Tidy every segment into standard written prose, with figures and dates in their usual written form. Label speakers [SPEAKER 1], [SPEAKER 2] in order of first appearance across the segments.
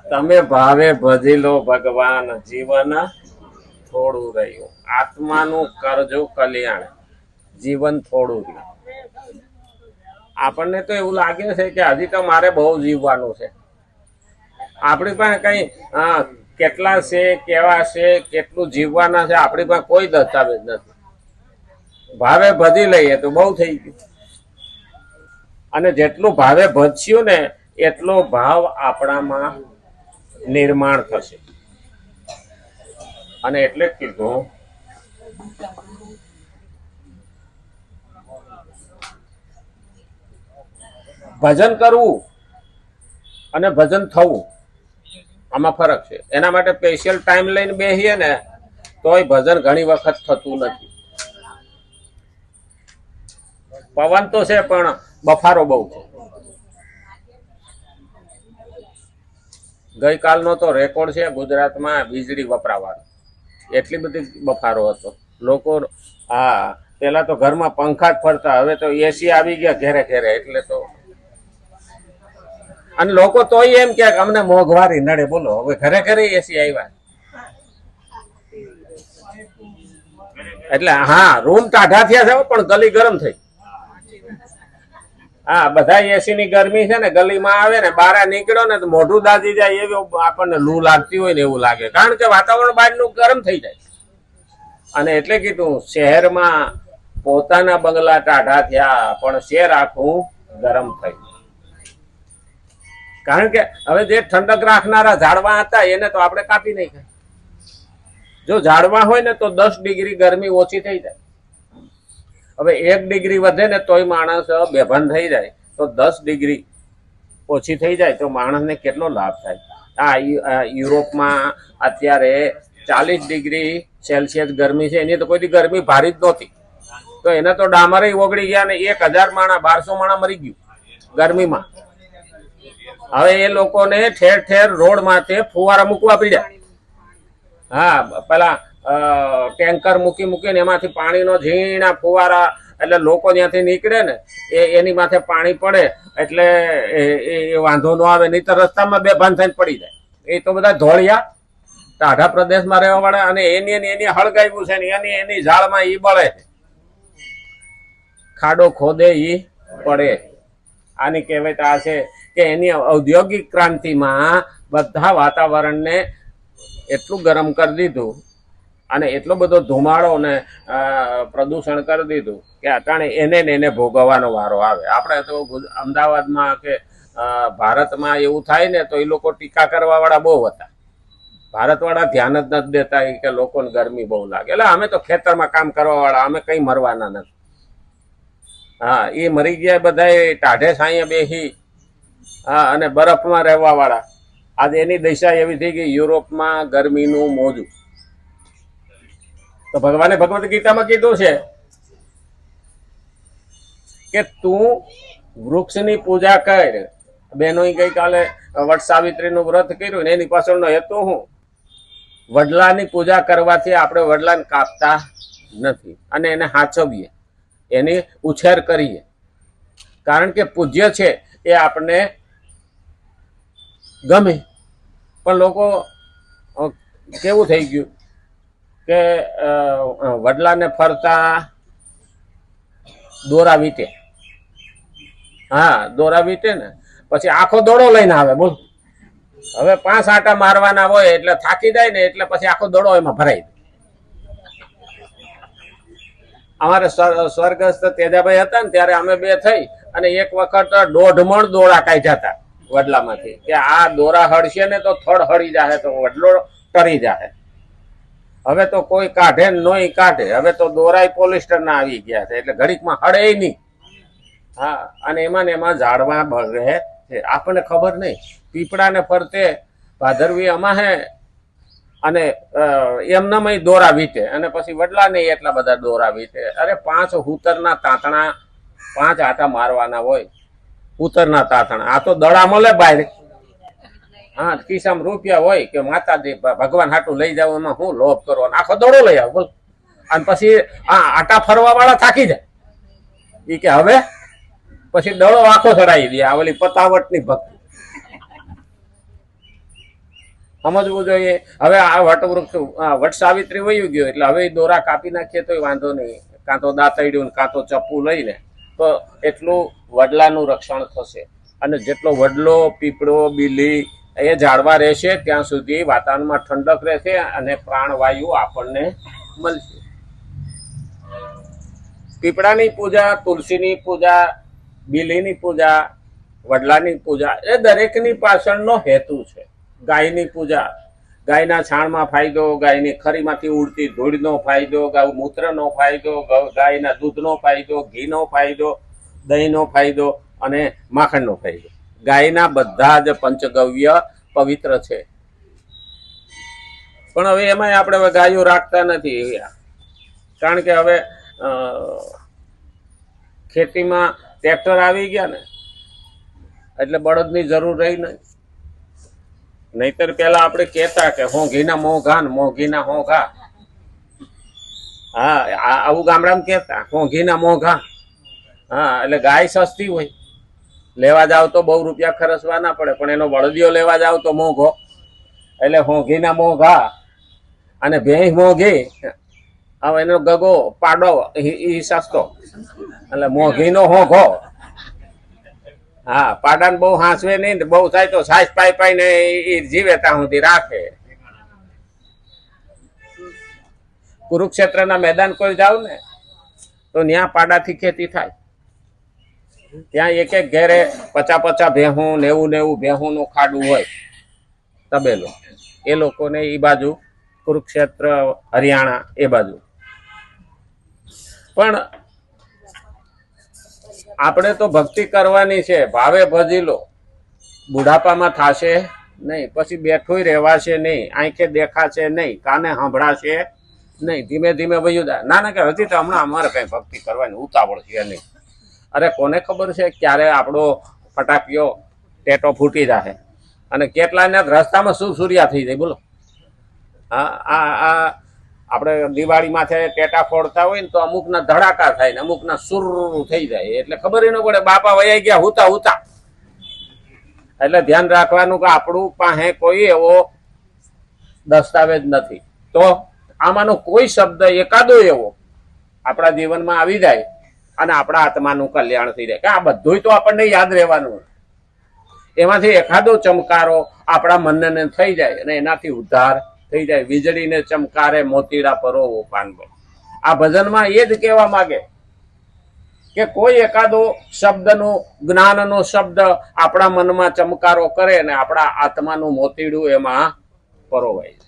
[SPEAKER 1] તમે ભાવે ભજી લો ભગવાન, જીવન થોડું રહ્યું. આત્માનું કરજો કલ્યાણ, જીવન થોડું રહ્યું. આપણને તો એવું લાગે છે કે હજી તો મારે બહુ જીવવાનું છે. આપણી પાસે કઈ કેટલા છે, કેવા છે, કેટલું જીવવાના છે, આપણી પાસે કોઈ દસ્તાવેજ નથી. ભાવે ભજી લઈએ તો બહુ થઈ ગયું. અને જેટલું ભાવે ભજ્યું ને એટલો ભાવ આપણામાં નિર્માણ થશે. અને એટલે કીધું ભજન કરવું અને ભજન થવું, આમાં ફરક છે. એના માટે સ્પેશિયલ ટાઈમ લઈને બેસીએ ને તોય ભજન ઘણી વખત થતું નથી. પવન તો છે પણ બફારો બહુ છે. ગઈકાલનો તો રેકોર્ડ છે ગુજરાતમાં વીજળી વપરાવાનો. એટલી બધી બફારો હતો. લોકો પેલા તો ઘરમાં પંખા જ ફરતા, હવે તો એસી આવી ગયા ઘેરે ઘેરે. એટલે તો અને લોકો તોય એમ કે અમને મોંઘવારી નડે. બોલો, હવે ઘરે ઘરે એસી આવ્યા. એટલે રૂમ ટાઢા થયા છે પણ ગલી ગરમ થઈ. બધા એસી ની ગરમી છે ને, ગલીમાં આવે ને બહાર નીકળ્યો ને તો મોઢું દાજી જાય એવું આપણને લૂ લાગતી હોય ને એવું લાગે. કારણ કે વાતાવરણ બહારનું ગરમ થઈ જાય. અને એટલે કીધું શહેરમાં પોતાના બંગલા ટાઢા થયા પણ શહેર આખું ગરમ થયું. કારણ કે હવે જે ઠંડક રાખનારા ઝાડવા હતા એને તો આપણે કાપી નાખ્યા. જો ઝાડવા હોય ને તો 10 ડિગ્રી ગરમી ઓછી થઈ જાય. હવે 1 ડિગ્રી વધે ને તોય માણસ બેભાન થઈ જાય, તો 10 ડિગ્રી ઓછી થઈ જાય તો માણસને કેટલો લાભ થાય. યુરોપમાં અત્યારે 40 ડિગ્રી સેલ્સિયસ ગરમી છે. એની તો કોઈ ગરમી ભારી જ નહોતી. તો એને તો ડામરે ઓગળી ગયા ને 1000 માણા 1200 માણા મરી ગયું ગરમીમાં. હવે એ લોકોને ઠેર ઠેર રોડ માથે ફુવારા મૂકવા પડ્યા. પેલા ટેન્કર મૂકીને એમાંથી પાણીનો ઝીણા ફુવારા, એટલે લોકો ત્યાંથી નીકળે ને એની માથે પાણી પડે એટલે એ વાંધો ન આવે. નહીં તો રસ્તામાં બેભાન થઈને પડી જાય. એ તો બધા ધોળિયા ટાઢા પ્રદેશમાં રહેવા વાળા, અને એની હળગાવ્યું છે ને એની ઝાડમાં ઈ બળે, ખાડો ખોદે ઈ પડે. આની કહેવત આ છે કે એની ઔદ્યોગિક ક્રાંતિમાં બધા વાતાવરણને એટલું ગરમ કરી દીધું અને એટલો બધો ધુમાડો ને પ્રદૂષણ કરી દીધું કે અટાણે એને ભોગવવાનો વારો આવે. આપણે તો અમદાવાદમાં કે ભારતમાં એવું થાય ને તો એ લોકો ટીકા કરવા વાળા બહુ હતા. ભારતવાળા ધ્યાન જ નથી દેતા કે લોકોને ગરમી બહુ લાગે. એટલે અમે તો ખેતરમાં કામ કરવા વાળા, અમે કઈ મરવાના નથી. એ મરી ગયા બધા ટાઢે છાંયે બેસી અને બરફમાં રહેવા વાળા. આજે એની દિશા એવી થઈ ગઈ યુરોપમાં ગરમીનું મોજું. તો ભગવાને ભગવદ્ ગીતામાં કીધું છે કે તું વૃક્ષની પૂજા કર. બહેનો ગઈકાલે વટ સાવિત્રીનું વ્રત કર્યું ને એની પાછળનો હેતુ હું? વડલાની પૂજા કરવાથી આપણે વડલાને કાપતા નથી અને એને સાચવીએ, એની ઉછેર કરીએ. કારણ કે પૂજ્ય છે એ આપણને ગમે. પણ લોકો કેવું થઈ ગયું કે વડલાને ફરતા દોરા વીટે. દોરા વીટે ને પછી આખો દોડો લઈને આવે. બોલ, હવે 5 આંટા મારવાના હોય એટલે થાકી જાય ને એટલે પછી આખો દોડો એમાં ભરાઈ જાય. અમારે સ્વર્ગસ્થ તેજાભાઈ હતા ને ત્યારે અમે 2 થઈ અને એક વખત 1.5 મણ દોરા કાઢ્યા હતા વડલામાંથી કે આ દોરા હળશે ને તો થડ હળી જાય, તો વડલો ટરી જાય. હવે તો કોઈ કાઢે નોય કાઢે. હવે તો દોરાય પોલિસ્ટર ના આવી ગયા છે એટલે ઘડીકમાં હળે નહીં. અને એમાં ઝાડવા બળે છે. આપણને ખબર નહીં. પીપળાને ફરતે ભાદરવી અમા હે અને એમનામાં દોરા વીટે અને પછી વડલા નહીં એટલા બધા દોરા વીટે. અરે 5 હુતરના તાંતણા 5 આટા મારવાના હોય. હુતરના તાંતણા આ તો દડા મળે બહાર. ખિસ્સામાં રૂપિયા હોય કે માતાજી ભગવાન હાટું લઈ જાવ, એમાં હું લોભ કરો, આખો દડો લઈ આવ. બોલ, અને પછી આટા ફરવા વાળા થાકી જાય. એ કે હવે પછી દડો આખો ચડાવી દે. આ ઓલી પતાવટ ની ભક્તિ. સમજવું જોઈએ. હવે આ વટવૃક્ષ વટ સાવિત્રી વયું ગયો એટલે હવે દોરા કાપી નાખીએ તો વાંધો નહીં, કાં તો દાંતરડ્યું કાં તો ચપ્પુ લઈને તો એટલું વડલાનું રક્ષણ થશે. અને જેટલો વડલો, પીપળો, બીલી એ ઝાડવા રહેશે ત્યાં સુધી વાતાવરણમાં ઠંડક રહેશે અને પ્રાણવાયુ આપણને મળશે. પીપળાની પૂજા, તુલસીની પૂજા, બીલીની પૂજા, વડલાની પૂજા એ દરેકની પાછળનો હેતુ છે. ગાયની પૂજા, ગાયના છાણમાં ફાયદો, ગાયની ખરીમાંથી ઉડતી ધૂળનો ફાયદો, ગૌમૂત્રનો ફાયદો, ગાયના દૂધનો ફાયદો, ઘીનો ફાયદો, દહીંનો ફાયદો અને માખણનો ફાયદો. ગાયના બધા જ પંચગવ્ય પવિત્ર છે. પણ હવે એમાં આપણે ગાયો રાખતા નથી, કારણ કે હવે ખેતીમાં ટ્રેક્ટર આવી ગયા ને એટલે બળદની જરૂર રહી નહીં. નહીતર પેલા આપણે કહેતા કે હોંઘીના મોંઘા ને મોંઘીના હોંઘા. હા, આવું ગામડામાં કહેતા, હોંઘીના મોંઘા. હા, એટલે ગાય સસ્તી હોય, લેવા જાવ તો બહુ રૂપિયા ખર્ચવા ના પડે, પણ એનો બળદિયો લેવા જાવ તો મોંઘો, એટલે હોંઘીના મોંઘા. અને ભેંસ મોંઘી, હવે એનો ગગો પાડો એ સસ્તો, એટલે મોંઘીનો હોંઘો. હા, પાડાને બહુ હાંસવે નહીં, બહુ થાય તો સાઈસ પાઈ પાઈને એ જીવે ત્યાં સુધી રાખે. કુરુક્ષેત્રના મેદાન કોઈ જાવ ને તો ત્યાં પાડાથી ખેતી થાય. ત્યાં એક એક ઘેરે 50 ભેહું, 90 ભેહું નું ખાડું હોય, તબેલો. એ લોકોને એ બાજુ કુરુક્ષેત્ર, હરિયાણા એ બાજુ. પણ આપણે તો ભક્તિ કરવાની છે, ભાવે ભજી લો. બુઢાપામાં થશે નહીં, પછી બેઠું રહેવાશે નહીં, આંખે દેખાશે નહીં, કાને સાંભળાશે નહીં, ધીમે ધીમે વયું જાય. ના કે હજી તો હમણાં અમારે કઈ ભક્તિ કરવાની ઉતાવળ છે નહીં. અરે કોને ખબર છે ક્યારે આપણો ફટાકીઓ ટેટો ફૂટી જાય અને કેટલાને રસ્તામાં શું સૂર્યા થઈ જાય. બોલો, આ આપણે દિવાળી માથે ટેટા ફોડતા હોય ને તો અમુકના ધડાકા થાય ને અમુકના સુર થઈ જાય, એટલે ખબર ન પડે બાપા વયા ગયા હુતા હુતા. એટલે ધ્યાન રાખવાનું કે આપણું પાસે કોઈ એવો દસ્તાવેજ નથી. તો આમાંનો કોઈ શબ્દ એકાદો એવો આપણા જીવનમાં આવી જાય અને આપણા આત્માનું કલ્યાણ થઈ જાય, કે આ બધું તો આપણને યાદ રહેવાનું. એમાંથી એકાદો ચમકારો આપણા મનને થઈ જાય અને એનાથી ઉદ્ધાર થઈ જાય. વીજળીને ચમકારે મોતીડા પરોવો પાનભાઈ. આ ભજનમાં એ જ કહેવા માંગે કે કોઈ એકાદો શબ્દનો, જ્ઞાનનો શબ્દ આપણા મનમાં ચમકારો કરે અને આપણા આત્માનું મોતીડું એમાં પરોવાય.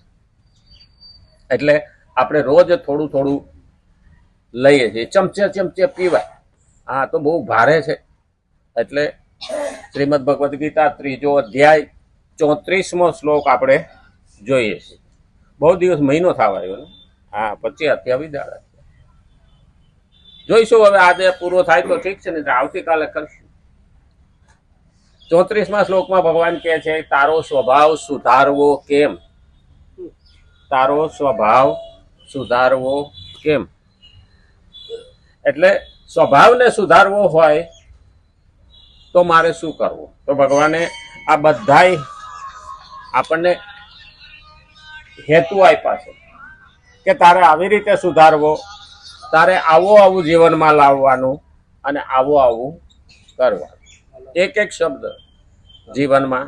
[SPEAKER 1] એટલે આપણે રોજ થોડું થોડું લઈએ છીએ, ચમચે ચમચે પીવાય. હા, તો બહુ ભારે છે. એટલે શ્રીમદ ભગવદ્ ગીતા 3 અધ્યાય 34મો શ્લોક આપણે જોઈએ છીએ. બહુ દિવસ, મહિનો થવા આવ્યો ને. હા, 25 દાડા જોઈશું. હવે આજે પૂરો થાય તો ઠીક છે, ને આવતીકાલે કરશું. 34મા શ્લોકમાં ભગવાન કહે છે, તારો સ્વભાવ સુધારવો કેમ? તારો સ્વભાવ સુધારવો કેમ? એટલે સ્વભાવને સુધારવો હોય તો મારે શું કરવું? તો ભગવાને આ બધાય આપણને હેતુ આપ્યા છે કે તારે આવી રીતે સુધારવો, તારે આવું જીવનમાં લાવવાનું અને આવું કરવાનું. એક એક શબ્દ જીવનમાં.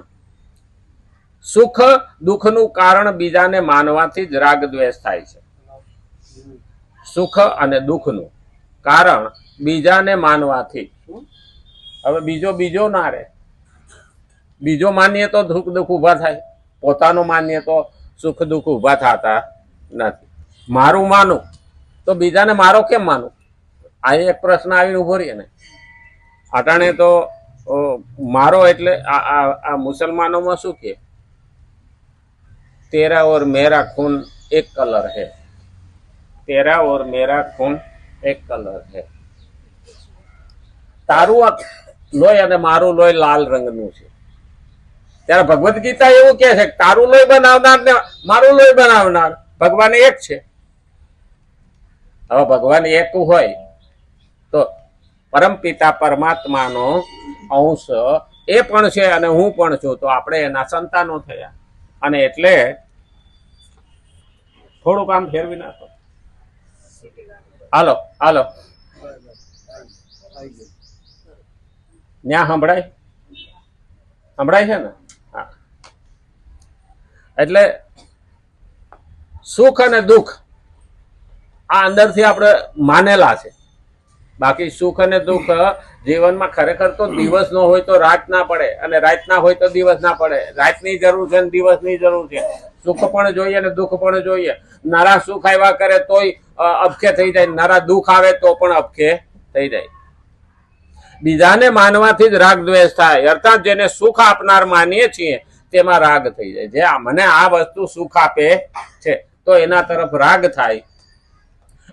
[SPEAKER 1] સુખ દુઃખનું કારણ બીજાને માનવાથી જ રાગ દ્વેષ થાય છે. સુખ અને દુઃખનું કારણ બીજાને માનવાથી. હવે બીજો ના રહે. બીજો માનીએ તો સુખ દુઃખ ઉભા થાય, પોતાનો માનીએ તો સુખ દુઃખ ઉભા થતા નથી. મારું માનું તો બીજાને મારો કેમ માનું? આ એક પ્રશ્ન આવીને ઉભો રહીએ ને. અટાણે તો મારો એટલે આ મુસલમાનોમાં શું કે, तेरा और मेरा खून एक कलर है, तेरा और मेरा खून एक कलर है. તારું લોહી અને મારું લોહી લાલ રંગનું છે. ત્યારે ભગવદ્ ગીતા એવું કે છે, તારું લોહી બનાવનાર ને મારું લોહી બનાવનાર ભગવાન એક છે. હવે ભગવાન એક હોય તો પરમપિતા પરમાત્માનો અંશ એ પણ છે અને હું પણ છું, તો આપણે એના સંતાનો થયા. અને એટલે થોડુંક આમ ફેરવી નાખો. હાલો હાલો, ત્યાં સંભળાય સંભળાય છે ને? હા. એટલે સુખ અને દુઃખ આ અંદરથી આપણે માનેલા છે. બાકી સુખ અને દુઃખ જીવનમાં ખરેખર તો દિવસ નો હોય તો રાત ના પડે, અને રાત ના હોય તો દિવસ ના પડે. રાતની જરૂર છે અને દિવસની જરૂર છે. સુખ પણ જોઈએ ને દુઃખ પણ જોઈએ. નરા સુખ આવ્યા કરે તોય અબખે થઈ જાય, નરા દુઃખ આવે તો પણ અબખે થઈ જાય. બીજાને માનવાથી જ રાગ દ્વેષ થાય. અર્થાત જેને સુખ આપનાર માનીએ છીએ તેમાં રાગ થઈ જાય. જે મને આ વસ્તુ સુખ આપે છે તો એના તરફ રાગ થાય,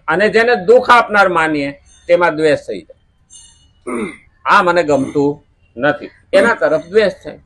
[SPEAKER 1] અને જેને દુઃખ આપનાર માનીએ તેમાં દ્વેષ થઈ જાય. આ મને ગમતું નથી, એના તરફ દ્વેષ થાય.